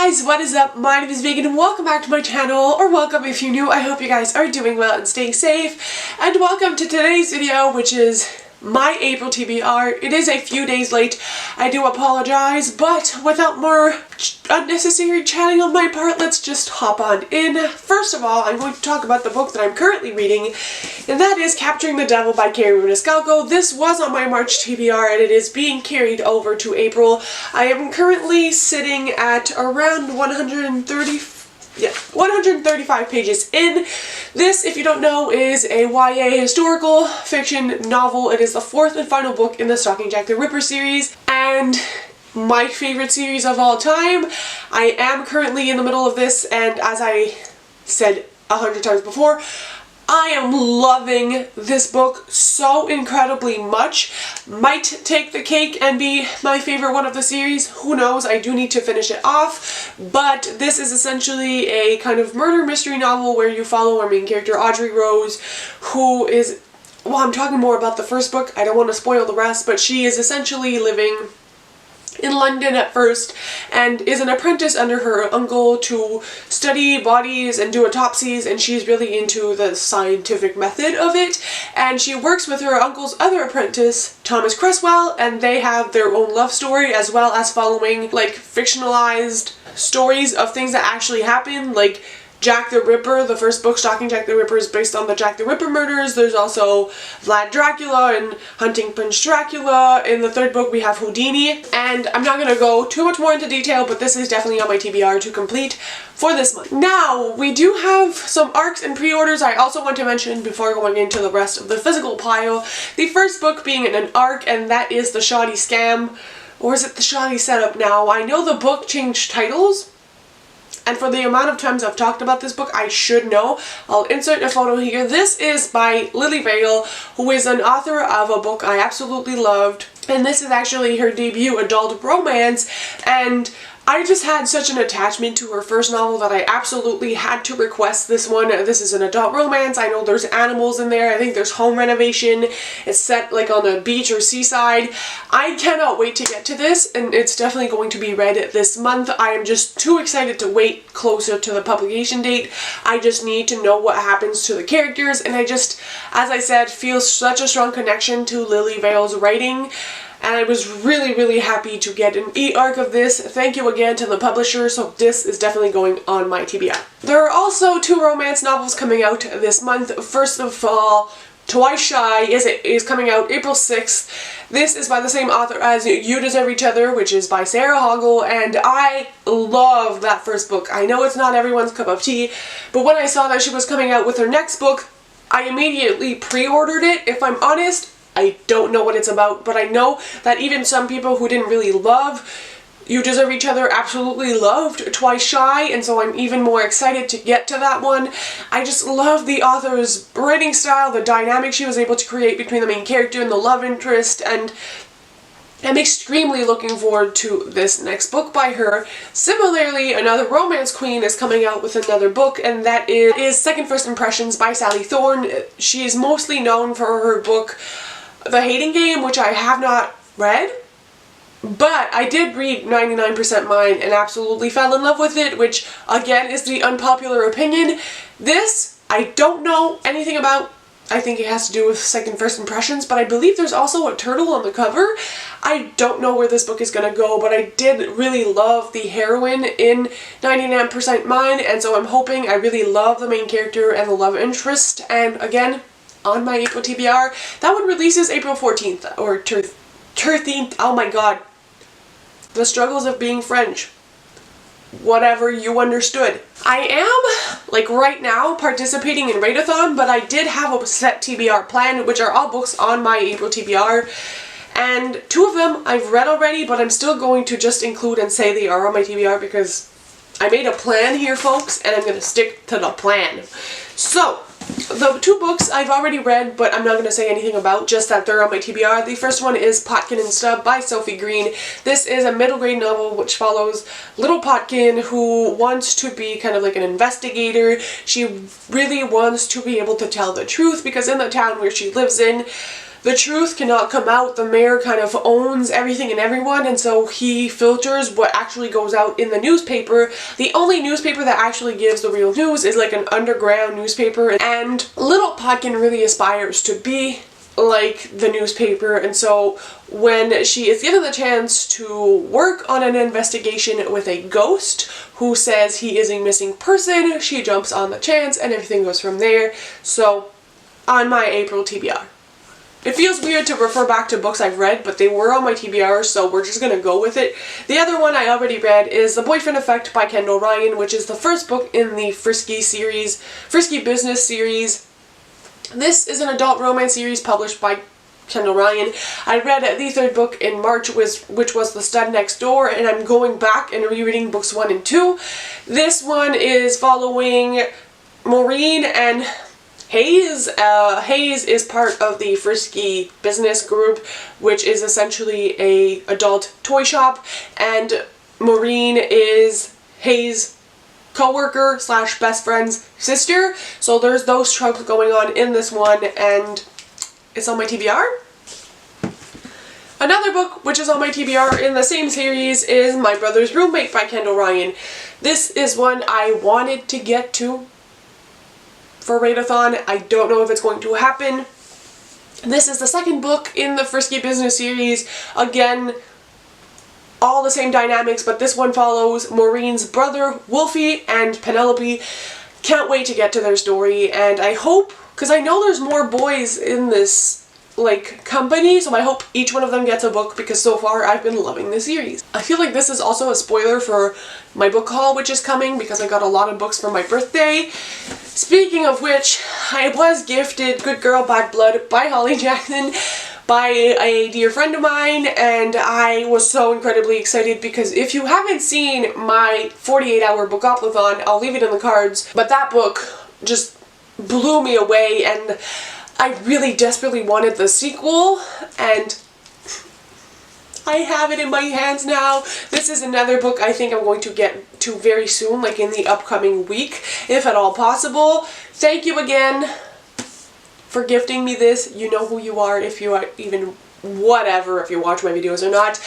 guys, what is up? My name is Megan and welcome back to my channel, or welcome if you're new. I hope you guys are doing well and staying safe. And welcome to today's video, which is my April TBR. It is a few days late. I do apologize, but without more unnecessary chatting on my part, let's just hop on in. First of all, I'm going to talk about the book that I'm currently reading, and that is Capturing the Devil by Carrie Maniscalco. This was on my March TBR, and it is being carried over to April. I am currently sitting at around 135 pages in. This, if you don't know, is a YA historical fiction novel. It is the fourth and final book in the Stalking Jack the Ripper series, and my favorite series of all time. I am currently in the middle of this, and as I said 100 times before, I am loving this book so incredibly much. Might take the cake and be my favorite one of the series. Who knows? I do need to finish it off. But this is essentially a kind of murder mystery novel where you follow our main character, Audrey Rose, who is, well, I'm talking more about the first book. I don't want to spoil the rest, but she is essentially living in London at first and is an apprentice under her uncle to study bodies and do autopsies, and she's really into the scientific method of it, and she works with her uncle's other apprentice, Thomas Cresswell, and they have their own love story as well as following like fictionalized stories of things that actually happen, like Jack the Ripper. The first book, Stalking Jack the Ripper, is based on the Jack the Ripper murders. There's also Vlad Dracula and Hunting Prince Dracula. In the third book we have Houdini, and I'm not going to go too much more into detail, but this is definitely on my TBR to complete for this month. Now, we do have some arcs and pre-orders I also want to mention before going into the rest of the physical pile. The first book being an arc, and that is the Shoddy Scam, or is it the Shoddy Setup now? I know the book changed titles, and for the amount of times I've talked about this book, I should know. I'll insert a photo here. This is by Lily Vale, who is an author of a book I absolutely loved. And this is actually her debut adult romance, and I just had such an attachment to her first novel that I absolutely had to request this one. This is an adult romance. I know there's animals in there. I think there's home renovation. It's set like on a beach or seaside. I cannot wait to get to this, and it's definitely going to be read this month. I am just too excited to wait closer to the publication date. I just need to know what happens to the characters, and I just, as I said, feel such a strong connection to Lily Vale's writing. And I was really happy to get an e-arc of this. Thank you again to the publisher, so this is definitely going on my TBR. There are also two romance novels coming out this month. First of all, Twice Shy is coming out April 6th. This is by the same author as You Deserve Each Other, which is by Sarah Hoggle, and I love that first book. I know it's not everyone's cup of tea, but when I saw that she was coming out with her next book, I immediately pre-ordered it. If I'm honest, I don't know what it's about, but I know that even some people who didn't really love You Deserve Each Other absolutely loved Twice Shy, and so I'm even more excited to get to that one. I just love the author's writing style, the dynamic she was able to create between the main character and the love interest, and I'm extremely looking forward to this next book by her. Similarly, another romance queen is coming out with another book, and that is Second First Impressions by Sally Thorne. She is mostly known for her book The Hating Game, which I have not read, but I did read 99% Mine and absolutely fell in love with it, which again is the unpopular opinion. This, I don't know anything about. I think it has to do with Second First Impressions, but I believe there's also a turtle on the cover. I don't know where this book is going to go, but I did really love the heroine in 99% Mine, and so I'm hoping. I really love the main character and the love interest, and again, on my April TBR. That one releases April 14th, or 13th, oh my god. The struggles of being French. Whatever, you understood. I am, like right now, participating in raedathon, but I did have a set TBR plan, which are all books on my April TBR, and two of them I've read already, but I'm still going to just include and say they are on my TBR because I made a plan here, folks, and I'm going to stick to the plan. So, the two books I've already read, but I'm not going to say anything about, just that they're on my TBR. The first one is Potkin and Stub by Sophie Green. This is a middle grade novel which follows little Potkin, who wants to be kind of like an investigator. She really wants to be able to tell the truth because in the town where she lives in, the truth cannot come out. The mayor kind of owns everything and everyone, and so he filters what actually goes out in the newspaper. The only newspaper that actually gives the real news is like an underground newspaper, and little Potkin really aspires to be like the newspaper, and so when she is given the chance to work on an investigation with a ghost who says he is a missing person, she jumps on the chance and everything goes from there. So on my April TBR. It feels weird to refer back to books I've read, but they were on my TBR, so we're just gonna go with it. The other one I already read is The Boyfriend Effect by Kendall Ryan, which is the first book in the Frisky Business series. This is an adult romance series published by Kendall Ryan. I read the third book in March, which was The Stud Next Door, and I'm going back and rereading books 1 and 2. This one is following Maureen and Hayes. Hayes is part of the Frisky Business group, which is essentially a adult toy shop, and Maureen is Hayes' co-worker slash best friend's sister. So there's those tropes going on in this one, and it's on my TBR. Another book which is on my TBR in the same series is My Brother's Roommate by Kendall Ryan. This is one I wanted to get to for raedathon. I don't know if it's going to happen. This is the second book in the Frisky Business series. Again, all the same dynamics, but this one follows Maureen's brother, Wolfie, and Penelope. Can't wait to get to their story, and I hope, because I know there's more boys in this like company, so I hope each one of them gets a book, because so far I've been loving this series. I feel like this is also a spoiler for my book haul, which is coming, because I got a lot of books for my birthday. Speaking of which, I was gifted Good Girl Bad Blood by Holly Jackson by a dear friend of mine, and I was so incredibly excited because if you haven't seen my 48-hour bookathon, I'll leave it in the cards, but that book just blew me away, and I really desperately wanted the sequel, and I have it in my hands now. This is another book I think I'm going to get to very soon, like in the upcoming week, if at all possible. Thank you again for gifting me this. You know who you are, if you are even whatever, if you watch my videos or not.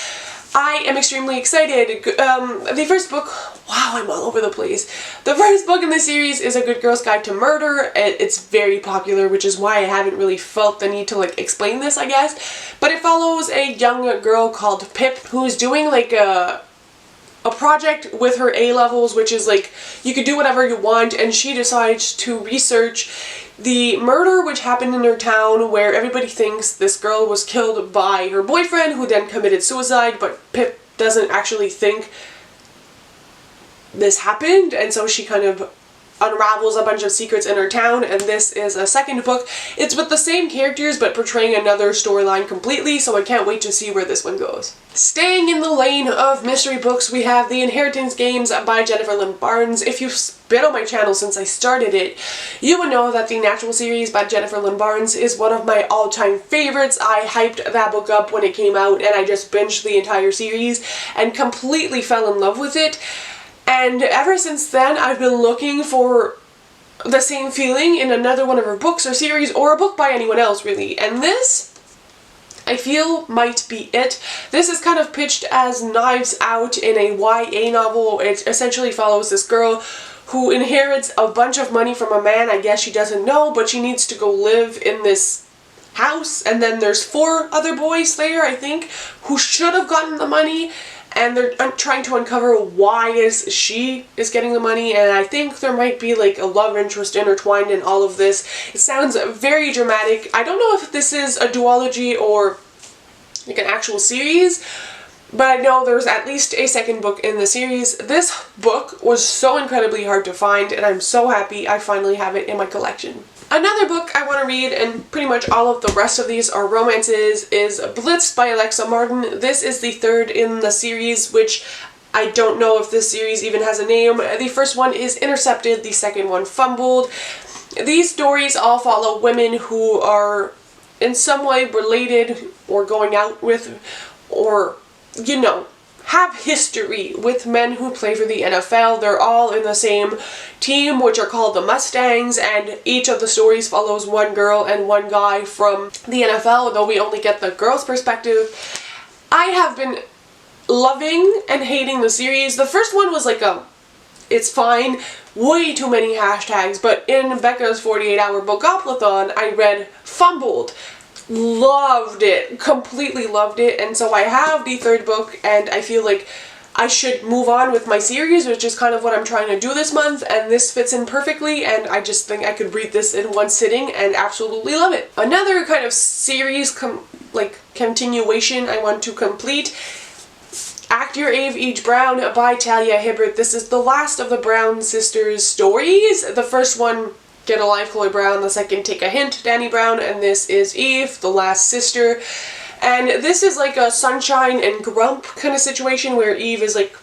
I am extremely excited. The first book, wow, I'm all over the place. The first book in the series is A Good Girl's Guide to Murder. It's very popular, which is why I haven't really felt the need to like explain this, I guess. But it follows a young girl called Pip who's doing like a project with her A-levels, which is like you could do whatever you want, and she decides to research the murder which happened in her town, where everybody thinks this girl was killed by her boyfriend, who then committed suicide, but Pip doesn't actually think this happened, and so she kind of unravels a bunch of secrets in her town. And this is a second book. It's with the same characters but portraying another storyline completely, so I can't wait to see where this one goes. Staying in the lane of mystery books, we have The Inheritance Games by Jennifer Lynn Barnes. If you've been on my channel since I started it, you would know that the Natural series by Jennifer Lynn Barnes is one of my all-time favorites. I hyped that book up when it came out, and I just binged the entire series and completely fell in love with it. And ever since then, I've been looking for the same feeling in another one of her books or series, or a book by anyone else, really. And this, I feel, might be it. This is kind of pitched as Knives Out in a YA novel. It essentially follows this girl who inherits a bunch of money from a man I guess she doesn't know, but she needs to go live in this house. And then there's 4 other boys there, I think, who should have gotten the money. And they're trying to uncover why she is getting the money, and I think there might be like a love interest intertwined in all of this. It sounds very dramatic. I don't know if this is a duology or like an actual series, but I know there's at least a second book in the series. This book was so incredibly hard to find, and I'm so happy I finally have it in my collection. Another book I want to read, and pretty much all of the rest of these are romances, is Blitz by Alexa Martin. This is the third in the series, which I don't know if this series even has a name. The first one is Intercepted, the second one Fumbled. These stories all follow women who are in some way related or going out with, or, you know, have history with men who play for the NFL. They're all in the same team, which are called the Mustangs, and each of the stories follows one girl and one guy from the NFL, though we only get the girl's perspective. I have been loving and hating the series. The first one was like it's fine, way too many hashtags, but in Becca's 48-hour book-oplathon, I read Fumbled. Loved it, completely loved it, and so I have the third book, and I feel like I should move on with my series, which is kind of what I'm trying to do this month, and this fits in perfectly, and I just think I could read this in one sitting and absolutely love it. Another kind of series continuation I want to complete, Act Your Eve Brown by Talia Hibbert. This is the last of the Brown sisters stories. The first one, Get a Life, Chloe Brown. The second, Take a Hint, Danny Brown. And this is Eve, the last sister. And this is like a sunshine and grump kind of situation where Eve is like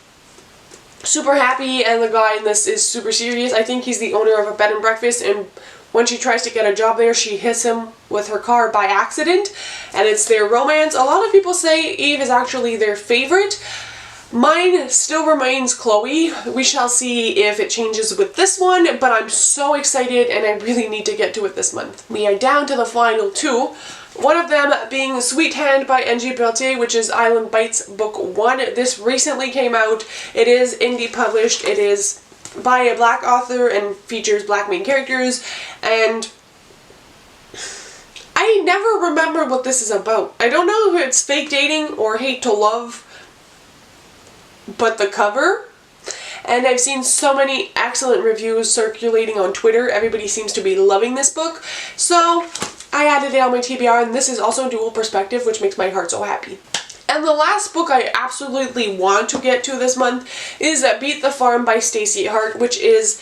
super happy and the guy in this is super serious. I think he's the owner of a bed and breakfast, and when she tries to get a job there, she hits him with her car by accident, and it's their romance. A lot of people say Eve is actually their favorite. Mine still remains Chloe. We shall see if it changes with this one, but I'm so excited and I really need to get to it this month. We are down to the final two. One of them being Sweet Hand by N.G. Peltier, which is Island Bites Book 1. This recently came out. It is indie published. It is by a black author and features black main characters, and I never remember what this is about. I don't know if it's fake dating or hate to love, but the cover, and I've seen so many excellent reviews circulating on Twitter. Everybody seems to be loving this book, so I added it on my TBR, and this is also dual perspective, which makes my heart so happy. And the last book I absolutely want to get to this month is Beat the Farm by Stacey Hart, which is,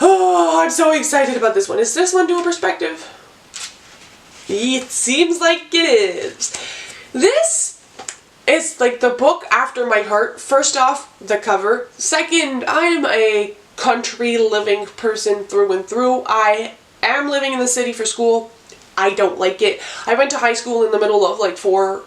oh, I'm so excited about this one. Is this one dual perspective? It seems like it is. This is like the book after my heart. First off, the cover. Second, I'm a country living person through and through. I am living in the city for school. I don't like it. I went to high school in the middle of like 4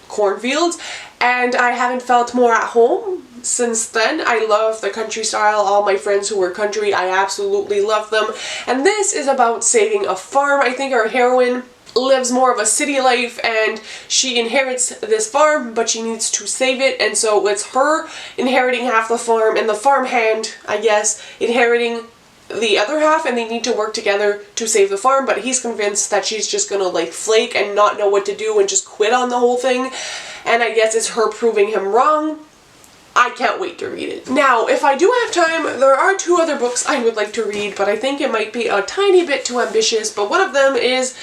cornfields, and I haven't felt more at home since then. I love the country style. All my friends who were country, I absolutely love them. And this is about saving a farm. I think our heroine lives more of a city life, and she inherits this farm, but she needs to save it, and so it's her inheriting half the farm and the farmhand, I guess, inheriting the other half, and they need to work together to save the farm, but he's convinced that she's just gonna like flake and not know what to do and just quit on the whole thing, and I guess it's her proving him wrong. I can't wait to read it. Now, if I do have time, there are 2 other books I would like to read, but I think it might be a tiny bit too ambitious, but one of them is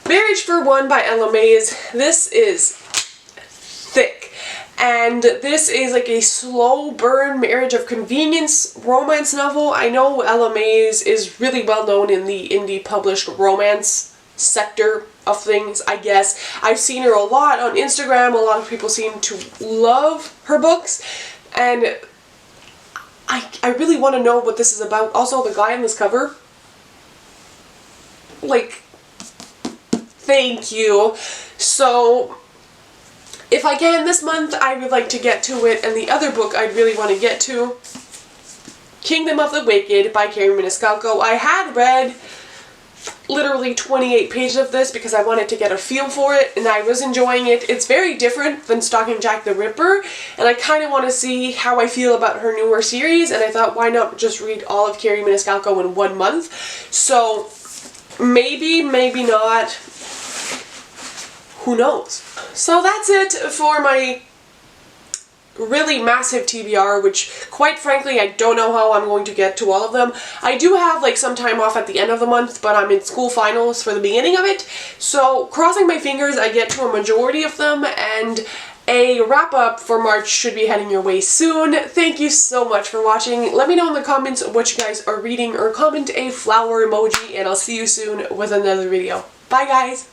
Marriage for One by Ella Mays. This is thick. And this is like a slow burn marriage of convenience romance novel. I know Ella Mays is really well known in the indie published romance sector of things, I guess. I've seen her a lot on Instagram. A lot of people seem to love her books, and I really want to know what this is about. Also, the guy on this cover, like, thank you. So if I can this month, I would like to get to it. And the other book I'd really want to get to, Kingdom of the Wicked by Carrie Maniscalco. I had read literally 28 pages of this because I wanted to get a feel for it, and I was enjoying it. It's very different than Stalking Jack the Ripper, and I kind of want to see how I feel about her newer series, and I thought, why not just read all of Carrie Maniscalco in 1 month? So maybe, maybe not. Who knows? So that's it for my really massive TBR, which quite frankly I don't know how I'm going to get to all of them. I do have like some time off at the end of the month, but I'm in school finals for the beginning of it, so crossing my fingers I get to a majority of them, and a wrap up for March should be heading your way soon. Thank you so much for watching. Let me know in the comments what you guys are reading, or comment a flower emoji, and I'll see you soon with another video. Bye guys!